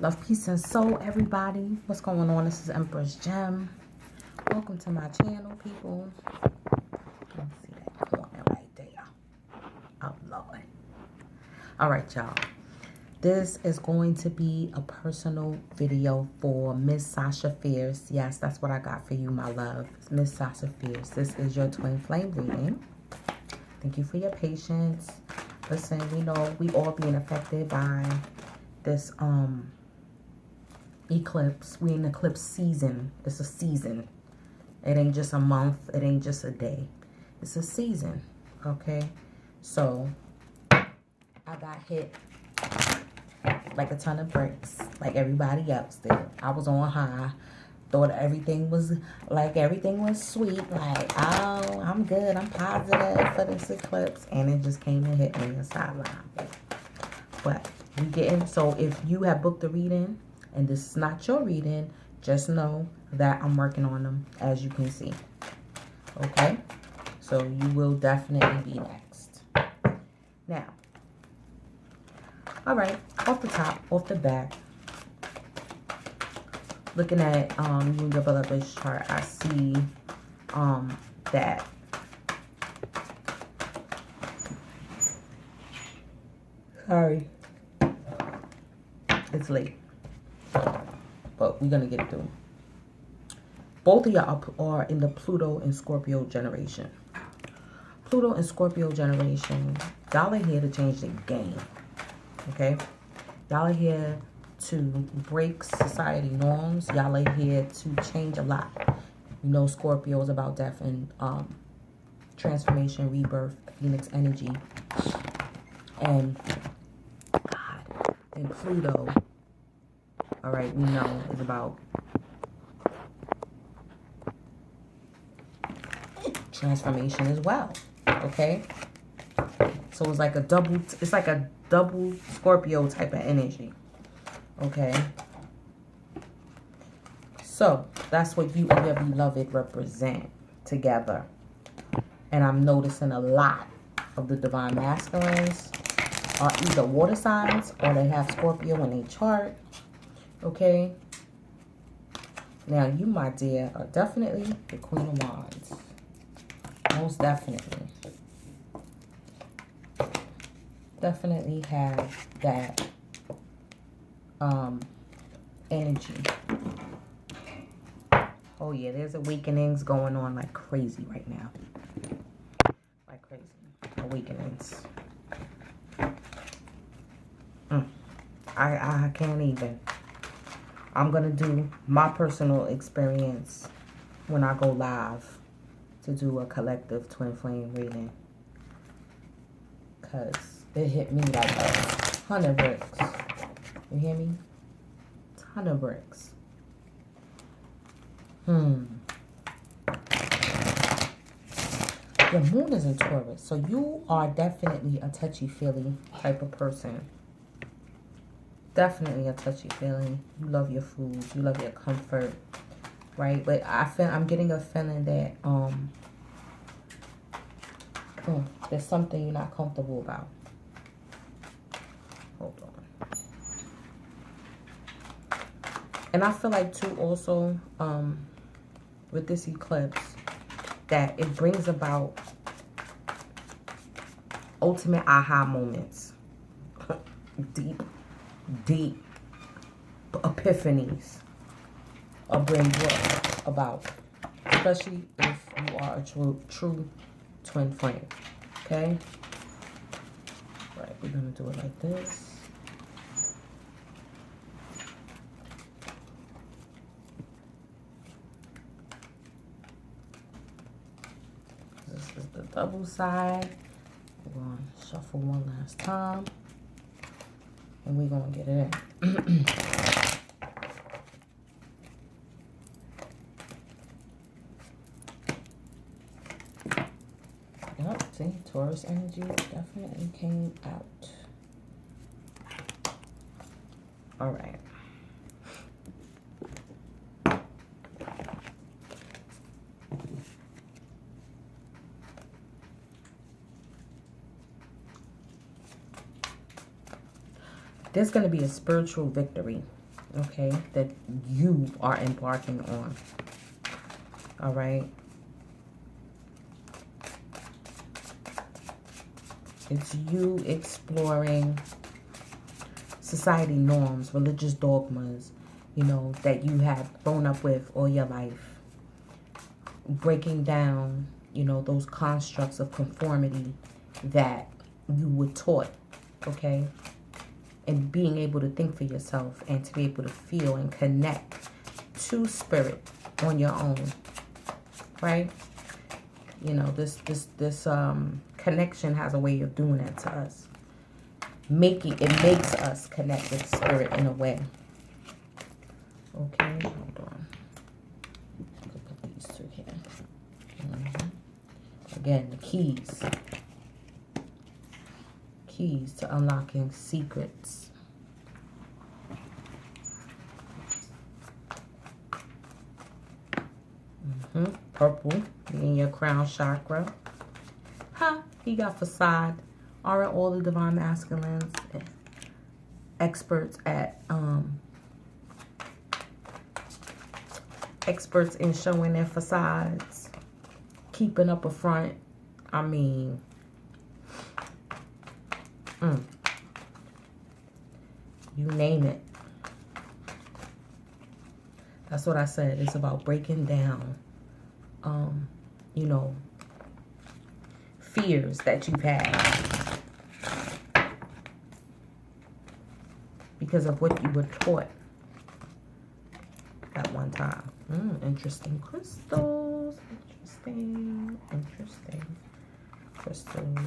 Love, peace, and soul, everybody. What's going on? This is Empress Gem. Welcome to my channel, people. Let's see that corner right there. Oh, Lord. All right, y'all. This is going to be a personal video for Miss Sasha Fierce. Yes, that's what I got for you, my love. Miss Sasha Fierce. This is your twin flame reading. Thank you for your patience. Listen, we know we all being affected by this eclipse. We in eclipse season. It's a season. It ain't just a month. It ain't just a day. It's a season. Okay? So I got hit like a ton of bricks, like everybody else did. I was on high. Thought everything was sweet. Like, oh, I'm good. I'm positive for this eclipse. And it just came and hit me in sideline. But we getting, so if you have booked a reading and this is not your reading, just know that I'm working on them, as you can see. Okay? So you will definitely be next. Now, all right, off the top, off the back, looking at you and your beloved chart, I see that sorry, it's late, but we're gonna get it through. Both of y'all are in the Pluto and Scorpio generation. Pluto and Scorpio generation, y'all are here to change the game. Okay? Y'all are here to break society norms. Y'all are here to change a lot. You know, Scorpio is about death and transformation, rebirth, Phoenix energy. And God, and Pluto, all right, we know is about transformation as well. Okay? So it's like a double Scorpio type of energy. Okay? So that's what you and your beloved represent together. And I'm noticing a lot of the divine masculines are either water signs or they have Scorpio in their chart. Okay? Now you, my dear, are definitely the Queen of Wands. Most definitely. Definitely have that energy. Oh yeah, there's awakenings going on like crazy right now. Like crazy. Awakenings. I can't even. I'm gonna do my personal experience when I go live to do a collective twin flame reading. Cause it hit me like a ton of bricks. You hear me? Ton of bricks. Your moon is in Taurus, so you are definitely a touchy-feely type of person. Definitely a touchy-feely. You love your food. You love your comfort, right? But I'm getting a feeling that there's something you're not comfortable about. Hold on. And I feel like too also with this eclipse that it brings about ultimate aha moments. deep epiphanies are being brought about, especially if you are a true twin flame. Okay? Right, we're gonna do it like this. This is the double side. We're gonna shuffle one last time. And we're gonna get it in. Yep, see, Taurus energy definitely came out. All right. There's going to be a spiritual victory okay, that you are embarking on. All right. It's you exploring society norms, religious dogmas, you know, that you have grown up with all your life. Breaking down, you know, those constructs of conformity that you were taught, okay? And being able to think for yourself and to be able to feel and connect to spirit on your own, right? You know, this connection has a way of doing that to us. It makes us connect with spirit in a way. Okay, hold on. Put these two here. Again, the keys. Keys to unlocking secrets. Purple in your crown chakra. Huh? He got facade. Aren't all the divine masculines experts at experts in showing their facades, keeping up a front? I mean, you name it. That's what I said. It's about breaking down, you know, fears that you've had because of what you were taught at one time. Interesting crystals. Interesting crystals.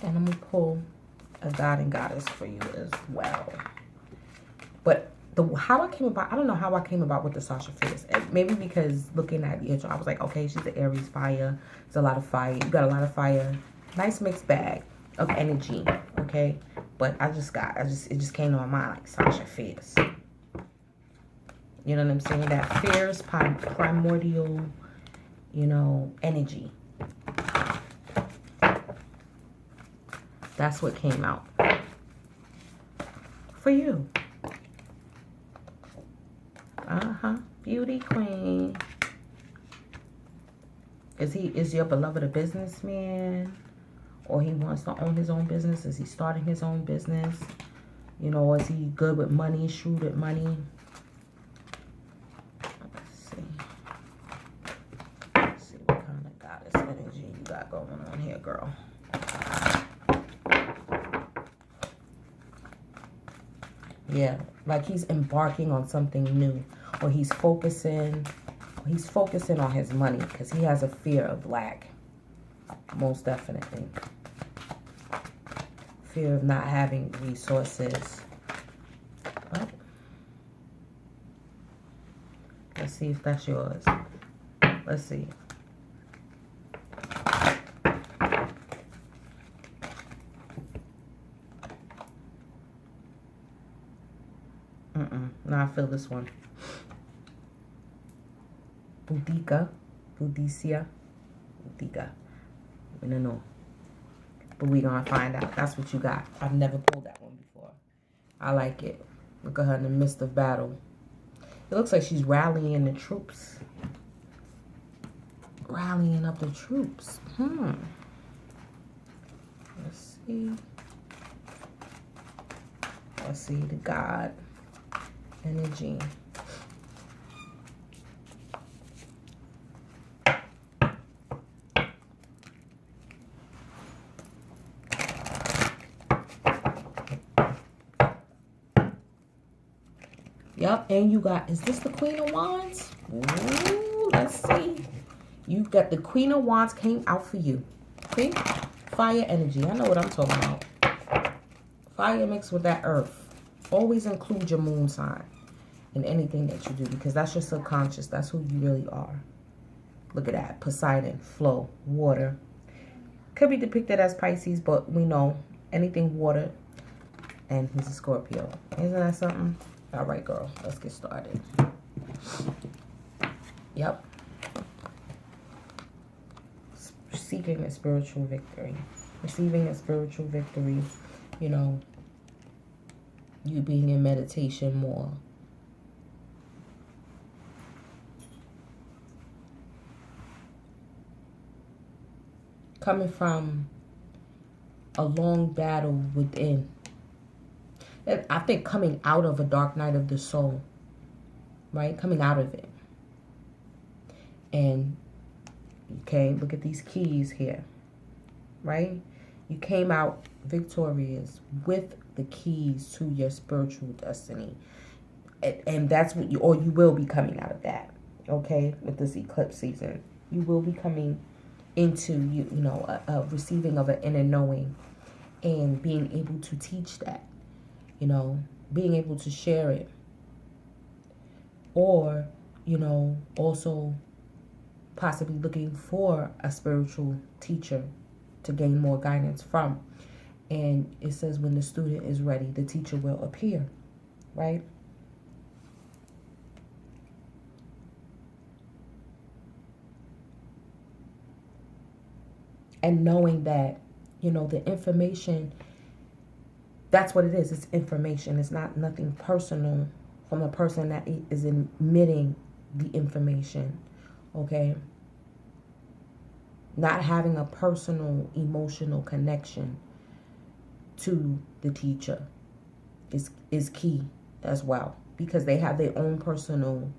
And I'm gonna pull a god and goddess for you as well. But how I came about, I don't know how I came about with the Sasha Fierce. Maybe because looking at the intro, I was like, okay, she's an Aries fire. There's a lot of fire. You got a lot of fire. Nice mixed bag of energy. Okay. But it just came to my mind like Sasha Fierce. You know what I'm saying? That fierce, primordial, you know, energy. That's what came out for you. Beauty queen. Is your beloved a businessman? Or he wants to own his own business? Is he starting his own business? You know, is he good with money, shrewd with money? Let's see what kind of goddess energy you got going on here, girl. Yeah, like he's embarking on something new, or he's focusing on his money because he has a fear of lack. Most definitely. Fear of not having resources. What? Let's see if that's yours. Let's see. Now I feel this one. Budica. I don't know. But we gonna find out. That's what you got. I've never pulled that one before. I like it. Look at her in the midst of battle. It looks like she's rallying the troops. Rallying up the troops. Let's see. Let's see the God energy. Yep, and you got, is this the Queen of Wands? Ooh, let's see. You got the Queen of Wands came out for you. See? Fire energy. I know what I'm talking about. Fire mixed with that earth. Always include your moon sign in anything that you do because that's your subconscious. That's who you really are. Look at that. Poseidon, flow, water. Could be depicted as Pisces, but we know anything water. And he's a Scorpio. Isn't that something? All right, girl. Let's get started. Yep. Seeking a spiritual victory. Receiving a spiritual victory. You know, You being in meditation more. Coming from a long battle within. I think coming out of a dark night of the soul, right? Coming out of it. And, okay, look at these keys here, right? You came out victorious with the keys to your spiritual destiny. And that's what you, or you will be coming out of that, okay, with this eclipse season. You will be coming into, you know, a receiving of an inner knowing and being able to teach that, you know, being able to share it. Or, you know, also possibly looking for a spiritual teacher to gain more guidance from. And it says when the student is ready, the teacher will appear, right? And knowing that, you know, the information, that's what it is. It's information. It's not nothing personal from the person that is emitting the information, okay? Not having a personal emotional connection to the teacher is key as well, because they have their own personal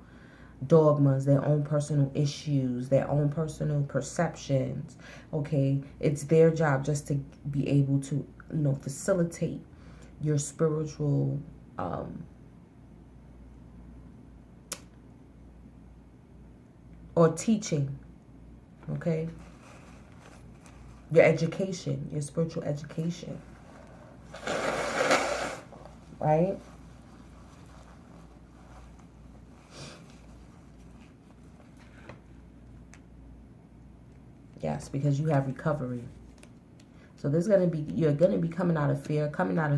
dogmas, their own personal issues, their own personal perceptions, okay? It's their job just to be able to, you know, facilitate your spiritual or teaching, okay? Your education, your spiritual education, right? Yes, because you have recovery. So there's going to be, you're going to be coming out of fear, coming out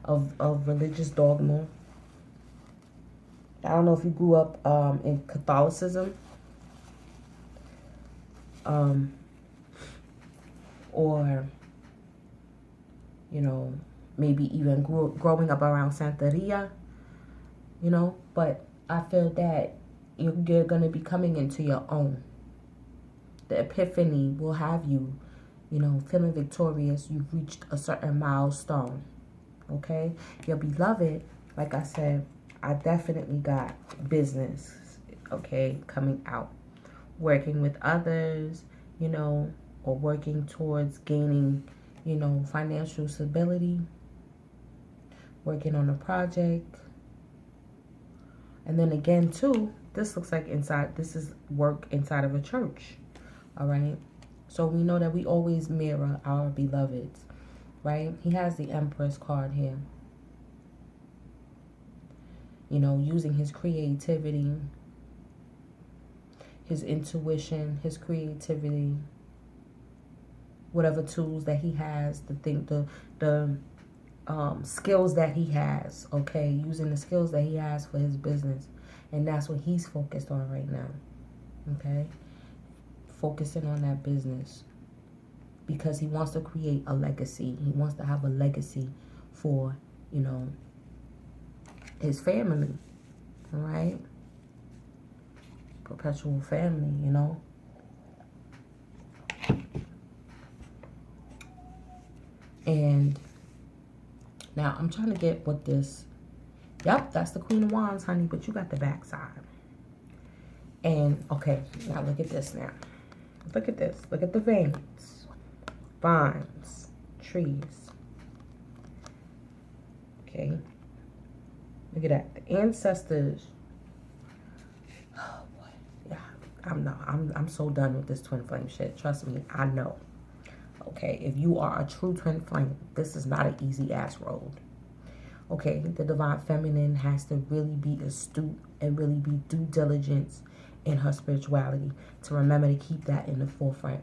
of religious dogma. I don't know if you grew up in Catholicism. Or, you know, maybe even growing up around Santeria, you know. But I feel that you're going to be coming into your own. The epiphany will have you, you know, feeling victorious. You've reached a certain milestone, okay? Your beloved, like I said, I definitely got business, okay, coming out. Working with others, you know, or working towards gaining, you know, financial stability. Working on a project. And then again, too, this looks like this is work inside of a church. All right. So we know that we always mirror our beloveds, right? He has the Empress card here. You know, using his creativity, his intuition, his creativity, whatever tools that he has, the skills that he has, okay? Using the skills that he has for his business. And that's what he's focused on right now, okay? Focusing on that business because he wants to create a legacy. He wants to have a legacy for, you know, his family, all right? Perpetual family, you know? And now I'm trying to get what this, yep, that's the Queen of Wands, honey, but you got the back side. And, okay, now look at this now. Look at this. Look at the veins, vines, trees. Okay. Look at that. The ancestors. Oh boy. Yeah. I'm so done with this twin flame shit. Trust me, I know. Okay. If you are a true twin flame, this is not an easy ass road. Okay. The divine feminine has to really be astute and really be due diligence in her spirituality to remember to keep that in the forefront.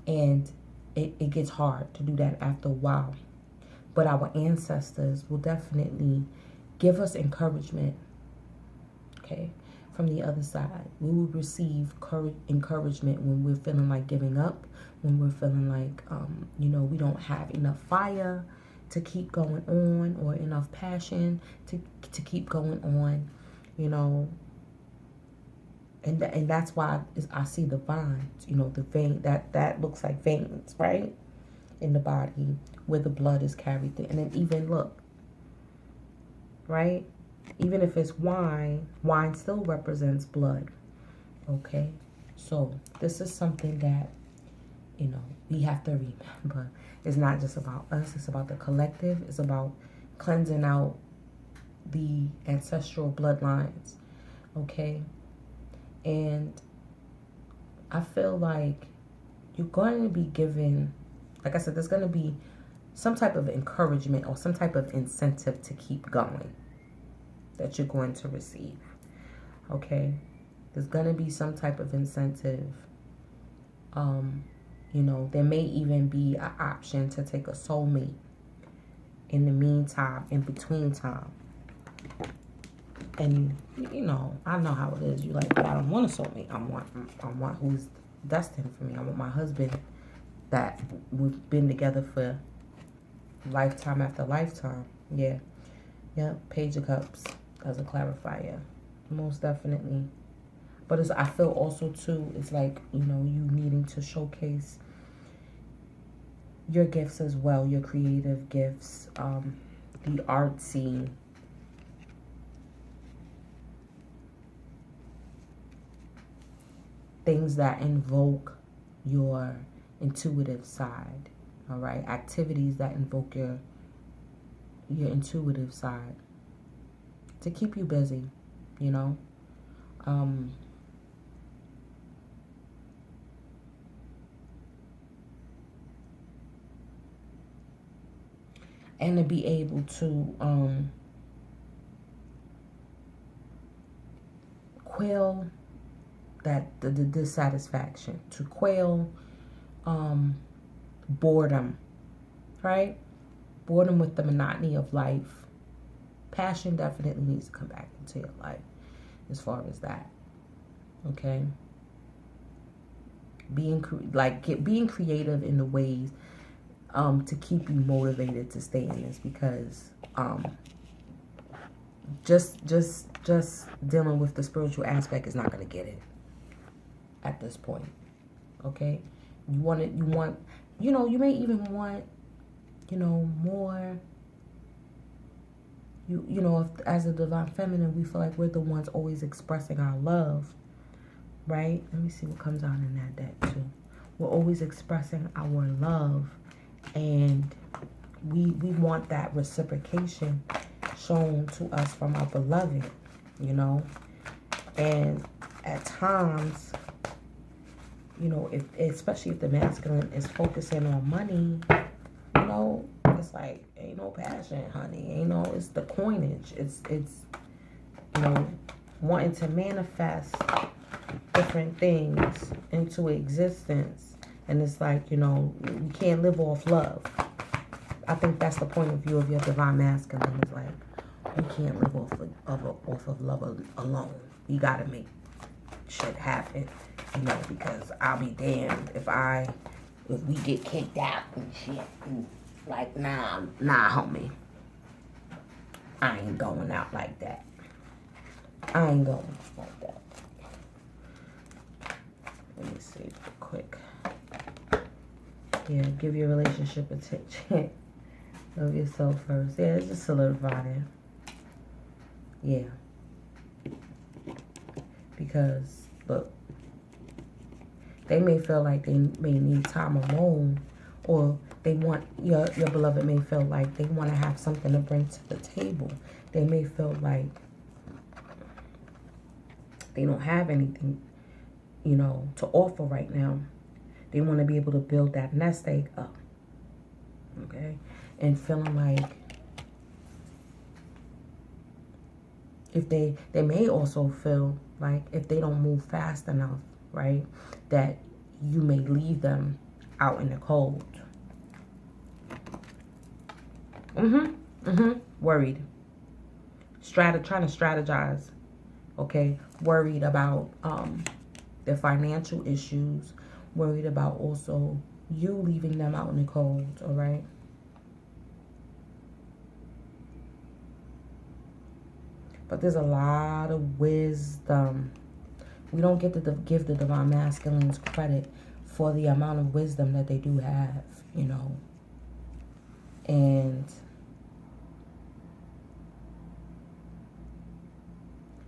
And it gets hard to do that after a while. But our ancestors will definitely give us encouragement, okay, from the other side. We will receive encouragement when we're feeling like giving up, when we're feeling like, you know, we don't have enough fire, to keep going on, or enough passion to keep going on, you know. And that's why I see the vines, you know, the vein, that looks like veins, right? In the body where the blood is carried through. And then even look, right? Even if it's wine, wine still represents blood, okay? So this is something that, you know, we have to remember. It's not just about us, it's about the collective. It's about cleansing out the ancestral bloodlines, okay? And I feel like you're going to be given, like I said, there's going to be some type of encouragement or some type of incentive to keep going that you're going to receive, okay? There's going to be some type of incentive. You know, there may even be an option to take a soulmate in the meantime, in between time. And, you know, I know how it is. You're like, but I don't want a soulmate. I want who's destined for me. I want my husband that we've been together for lifetime after lifetime. Yeah. Yeah. Page of Cups as a clarifier. Most definitely. But I feel also, too, it's like, you know, you needing to showcase your gifts as well, your creative gifts, the artsy, things that invoke your intuitive side, all right? Activities that invoke your intuitive side to keep you busy, you know? And to be able to quell that the dissatisfaction, to quell boredom, right? Boredom with the monotony of life. Passion definitely needs to come back into your life as far as that, okay? Being creative in the ways to keep you motivated to stay in this, because just dealing with the spiritual aspect is not going to get it at this point, okay? You want, you know, you may even want, you know, more, you know, if, as a divine feminine, we feel like we're the ones always expressing our love, right? Let me see what comes out in that deck too. We're always expressing our love, and we want that reciprocation shown to us from our beloved, you know. And at times, you know, especially if the masculine is focusing on money, you know, it's like, ain't no passion, honey. Ain't no, it's the coinage. It's you know, wanting to manifest different things into existence. And it's like, you know, you can't live off love. I think that's the point of view of your divine masculine. Is like, you can't live off of love alone. You got to make shit happen, you know, because I'll be damned if we get kicked out and shit. And like, nah, homie. I ain't going out like that. I ain't going out like that. Let me see real quick. Yeah, give your relationship attention. Love yourself first. Yeah, it's just solidified it. Yeah. Because, look, they may feel like they may need time alone, or they want, your beloved may feel like they want to have something to bring to the table. They may feel like they don't have anything, you know, to offer right now. They want to be able to build that nest egg up, okay? And feeling like if they may also feel like if they don't move fast enough, right, that you may leave them out in the cold. Worried. Trying to strategize, okay? Worried about their financial issues. Worried about also you leaving them out in the cold, all right? But there's a lot of wisdom. We don't get to give the divine masculines credit for the amount of wisdom that they do have, you know. And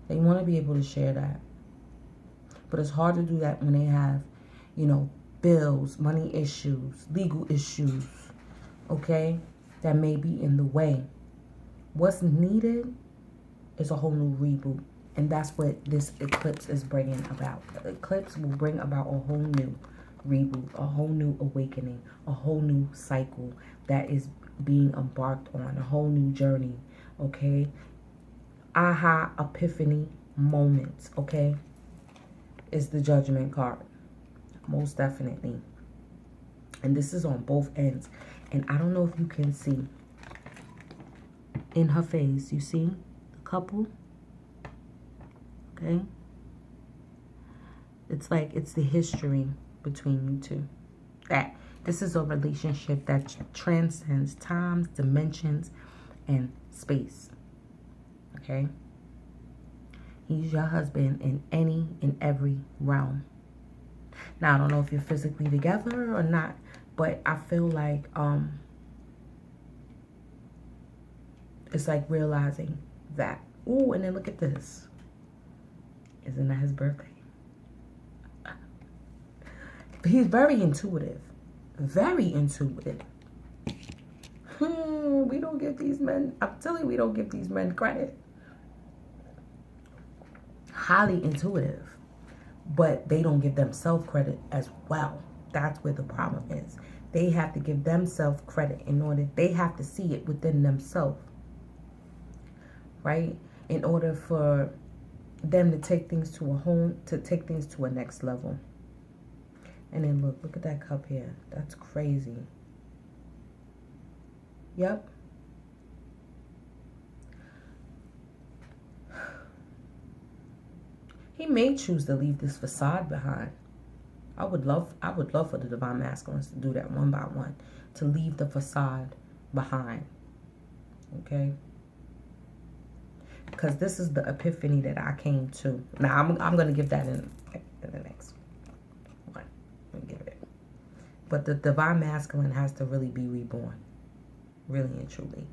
they want to be able to share that. But it's hard to do that when they have, you know, bills, money issues, legal issues, okay, that may be in the way. What's needed is a whole new reboot. And that's what this eclipse is bringing about. The eclipse will bring about a whole new reboot, a whole new awakening, a whole new cycle that is being embarked on, a whole new journey, okay? Aha, epiphany moments, okay? Is the Judgment card. Most definitely. And this is on both ends. And I don't know if you can see in her face, you see the couple? Okay? It's like it's the history between you two. That this is a relationship that transcends times, dimensions, and space. Okay? He's your husband in any and every realm. Now, I don't know if you're physically together or not, but I feel like it's like realizing that. Ooh, and then look at this. Isn't that his birthday? He's very intuitive. Very intuitive. We don't give these men, I'm telling you, we don't give these men credit. Highly intuitive. But they don't give themselves credit as well. That's where the problem is. They have to give themselves credit in order, they have to see it within themselves. Right? In order for them to take things to a home, to take things to a next level. And then look at that cup here. That's crazy. Yep. He may choose to leave this facade behind. I would love for the divine masculines to do that one by one, to leave the facade behind. Okay? Because this is the epiphany that I came to. Now I'm gonna give that in the next one. I'm gonna give it. But the divine masculine has to really be reborn, really and truly.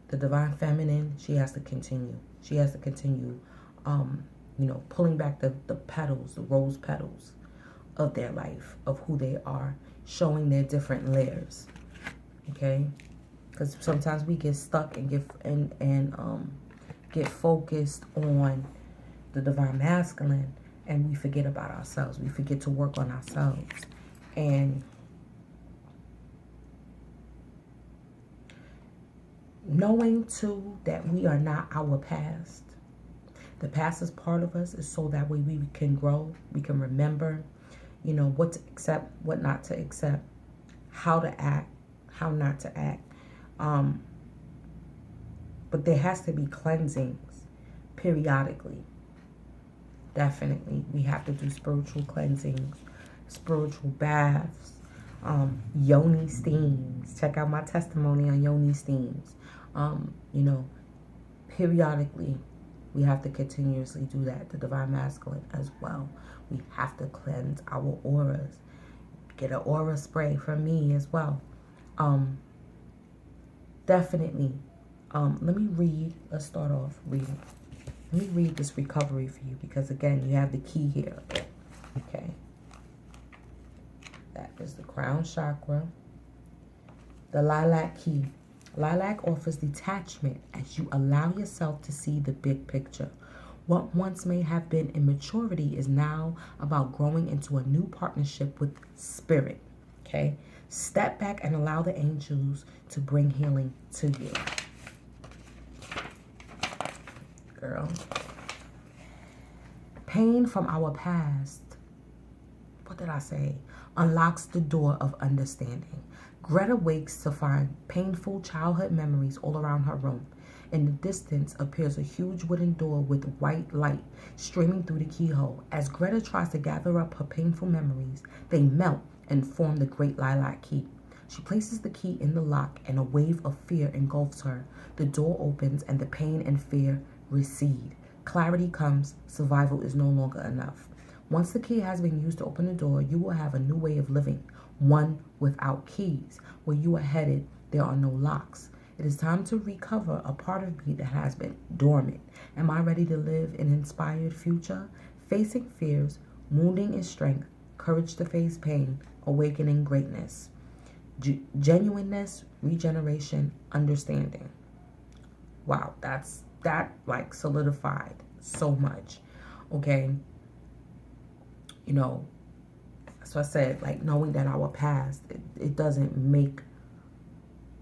The divine feminine, she has to continue. She has to continue, you know, pulling back the petals, the rose petals of their life, of who they are, showing their different layers. Okay. Because sometimes we get stuck and get focused on the divine masculine, and we forget about ourselves. We forget to work on ourselves. And knowing too that we are not our past. The past is part of us, is so that way we can grow. We can remember, you know, what to accept, what not to accept, how to act, how not to act. But there has to be cleansings periodically. Definitely. We have to do spiritual cleansings, spiritual baths, yoni steams. Check out my testimony on yoni steams. You know, periodically, we have to continuously do that. The divine masculine as well. We have to cleanse our auras. Get an aura spray from me as well. Definitely. Let me read. Let's start off reading. Let me read this recovery for you, because again, you have the key here. Okay. That is the crown chakra. The lilac key. Lilac offers detachment as you allow yourself to see the big picture. What once may have been immaturity is now about growing into a new partnership with spirit. Okay? Step back and allow the angels to bring healing to you. Girl. Pain from our past. What did I say? Unlocks the door of understanding. Greta wakes to find painful childhood memories all around her room. In the distance appears a huge wooden door with white light streaming through the keyhole. As Greta tries to gather up her painful memories, they melt and form the great lilac key. She places the key in the lock and a wave of fear engulfs her. The door opens and the pain and fear recede. Clarity comes. Survival is no longer enough. Once the key has been used to open the door, you will have a new way of living, one without keys. Where you are headed, there are no locks. It is time to recover a part of me that has been dormant. Am I ready to live an inspired future? Facing fears, wounding in strength, courage to face pain, awakening greatness. Genuineness, regeneration, understanding. Wow, that like solidified so much. Okay. You know, so I said, like, knowing that our past, it doesn't make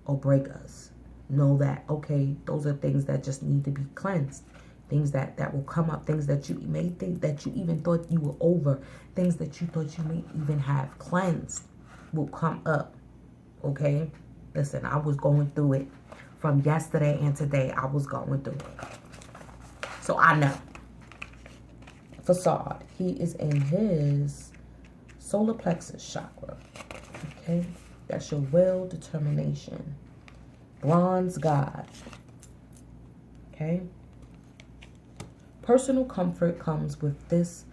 or break us. Know that, okay, those are things that just need to be cleansed. Things that will come up, things that you may think that you even thought you were over, things that you thought you may even have cleansed will come up, okay? Listen, I was going through it from yesterday and today. I was going through it. So I know. Facade. He is in his solar plexus chakra, okay? That's your will, determination. Bronze God, okay? Personal comfort comes with this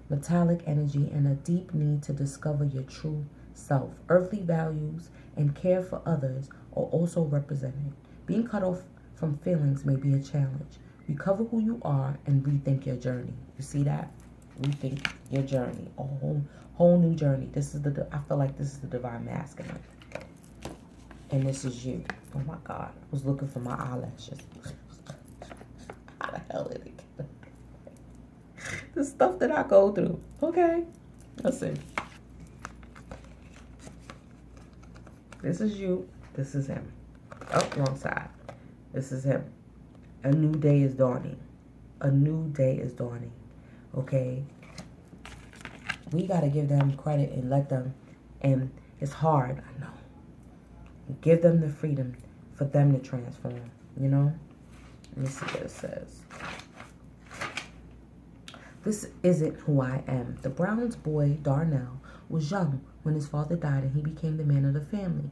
metallic energy and a deep need to discover your true self. Earthly values and care for others are also represented. Being cut off from feelings may be a challenge. Recover who you are and rethink your journey. You see that? Rethink your journey. A whole new journey. This is I feel like this is the divine masculine. And this is you. Oh my God. I was looking for my eyelashes. How the hell did it get? The stuff that I go through. Okay. Listen. This is you. This is him. Oh, wrong side. This is him. A new day is dawning. A new day is dawning. Okay? We got to give them credit and let them. And it's hard. I know. Give them the freedom for them to transform. You know? Let me see what it says. This isn't who I am. The Browns' boy, Darnell, was young when his father died and he became the man of the family.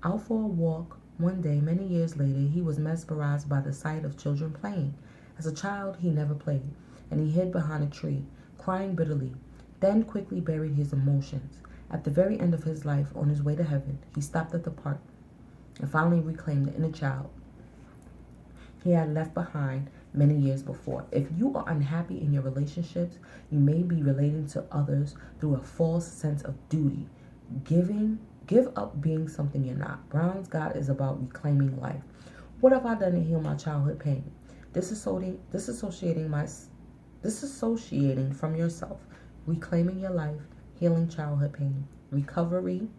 Out for a walk one day, many years later, he was mesmerized by the sight of children playing. As a child, he never played, and he hid behind a tree, crying bitterly, then quickly buried his emotions. At the very end of his life, on his way to heaven, he stopped at the park and finally reclaimed the inner child he had left behind many years before. If you are unhappy in your relationships, you may be relating to others through a false sense of duty. Give up being something you're not. Brown's God is about reclaiming life. What have I done to heal my childhood pain? Disassociating from yourself, reclaiming your life, healing childhood pain, recovery,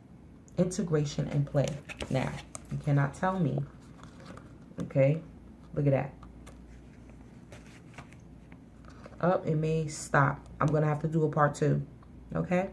integration, and play. Now, you cannot tell me, okay? Look at that. Oh, it may stop. I'm going to have to do a part 2. Okay?